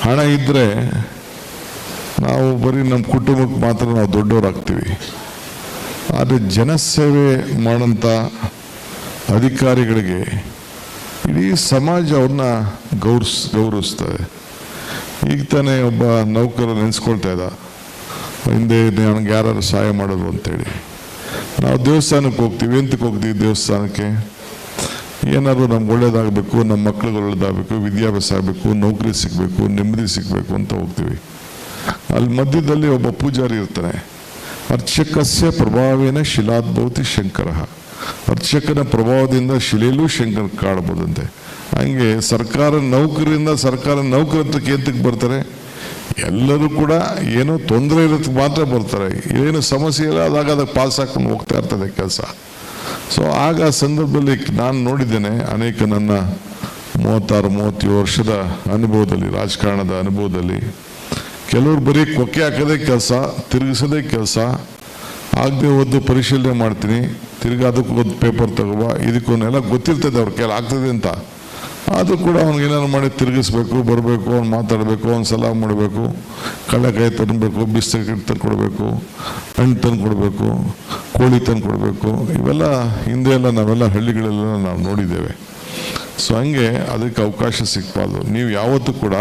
ಹಣ ಇದ್ದರೆ ನಾವು ಬರೀ ನಮ್ಮ ಕುಟುಂಬಕ್ಕೆ ಮಾತ್ರ ನಾವು ದೊಡ್ಡವರಾಗ್ತೀವಿ. ಆದರೆ ಜನಸೇವೆ ಮಾಡೋಂಥ ಅಧಿಕಾರಿಗಳಿಗೆ ಇಡೀ ಸಮಾಜ ಅವ್ರನ್ನ ಗೌರವಿಸ್ತದೆ. ಈಗ ತಾನೇ ಒಬ್ಬ ನೌಕರ ನೆನೆಸ್ಕೊಳ್ತಾ ಇದ್ದ, ಹಿಂದೆ ನನಗೆ ಯಾರು ಸಹಾಯ ಮಾಡೋದು ಅಂತೇಳಿ. ನಾವು ದೇವಸ್ಥಾನಕ್ಕೆ ಹೋಗ್ತೀವಿ. ಎಂತಕ್ಕೆ ಹೋಗ್ತೀವಿ ದೇವಸ್ಥಾನಕ್ಕೆ? ಏನಾದರೂ ನಮ್ಗೆ ಒಳ್ಳೇದಾಗಬೇಕು, ನಮ್ಮ ಮಕ್ಳಿಗೆ ಒಳ್ಳೇದಾಗಬೇಕು, ವಿದ್ಯಾಭ್ಯಾಸ ಆಗಬೇಕು, ನೌಕರಿ ಸಿಗಬೇಕು, ನೆಮ್ಮದಿ ಸಿಗಬೇಕು ಅಂತ ಹೋಗ್ತೀವಿ. ಅಲ್ಲಿ ಮಧ್ಯದಲ್ಲಿ ಒಬ್ಬ ಪೂಜಾರಿ ಇರ್ತಾನೆ. ಅರ್ಚಕಸ್ಯ ಪ್ರಭಾವೇನ ಶಿಲಾದ್ಭವತಿ ಶಂಕರ. ಅರ್ಚಕನ ಪ್ರಭಾವದಿಂದ ಶಿಲೆಯಲ್ಲೂ ಶಂಕರ ಕಾಣಬಹುದಂತೆ. ಹಂಗೆ ಸರ್ಕಾರ ನೌಕರಿಯಿಂದ ಸರ್ಕಾರ ನೌಕರತ್ವಕ್ಕೆ ಎಂತಕ್ಕೆ ಬರ್ತಾರೆ? ಎಲ್ಲರೂ ಕೂಡ ಏನೋ ತೊಂದರೆ ಇರೋದಕ್ಕೆ ಮಾತ್ರ ಬರ್ತಾರೆ. ಏನು ಸಮಸ್ಯೆ ಇಲ್ಲ ಅದಾಗ ಅದಕ್ಕೆ ಪಾಸ್ ಹಾಕೊಂಡು ಹೋಗ್ತಾ ಇರ್ತದೆ ಕೆಲಸ. ಸೊ ಆಗ ಸಂದರ್ಭದಲ್ಲಿ ನಾನು ನೋಡಿದ್ದೇನೆ ಅನೇಕ ನನ್ನ 36-37 ವರ್ಷದ ಅನುಭವದಲ್ಲಿ, ರಾಜಕಾರಣದ ಅನುಭವದಲ್ಲಿ, ಕೆಲವರು ಬರೀ ಕೊಕ್ಕೆ ಹಾಕೋದೇ ಕೆಲಸ, ತಿರುಗಿಸೋದೇ ಕೆಲಸ. ಆಗದೆ ಓದು ಪರಿಶೀಲನೆ ಮಾಡ್ತೀನಿ, ತಿರ್ಗಿ ಅದಕ್ಕೆ ಒಂದು ಪೇಪರ್ ತಗೋಬ, ಇದಕ್ಕೊಂದೆಲ್ಲ ಗೊತ್ತಿರ್ತದೆ ಅವ್ರ ಕೈಲಿ ಆಗ್ತದೆ ಅಂತ. ಆದರೂ ಕೂಡ ಅವ್ನಿಗೆ ಏನಾದ್ರು ಮಾಡಿ ತಿರುಗಿಸ್ಬೇಕು, ಬರಬೇಕು, ಅವ್ನು ಮಾತಾಡಬೇಕು, ಅವ್ನು ಸಲಾಮ್ ಮಾಡಬೇಕು, ಕಡಲೆಕಾಯಿ ತಂದುಬೇಕು, ಬಿಸ್ಕೆಟ್ ತಂದು ಕೊಡಬೇಕು, ಹಣ್ಣು ತಂದು ಕೊಡಬೇಕು, ಕೋಳಿ ತಂದು ಕೊಡಬೇಕು. ಇವೆಲ್ಲ ಹಿಂದೆ ಎಲ್ಲ ನಾವೆಲ್ಲ ಹಳ್ಳಿಗಳೆಲ್ಲ ನಾವು ನೋಡಿದ್ದೇವೆ. ಸೊ ಹಂಗೆ ಅದಕ್ಕೆ ಅವಕಾಶ ಸಿಗಬಾರ್ದು. ನೀವು ಯಾವತ್ತೂ ಕೂಡ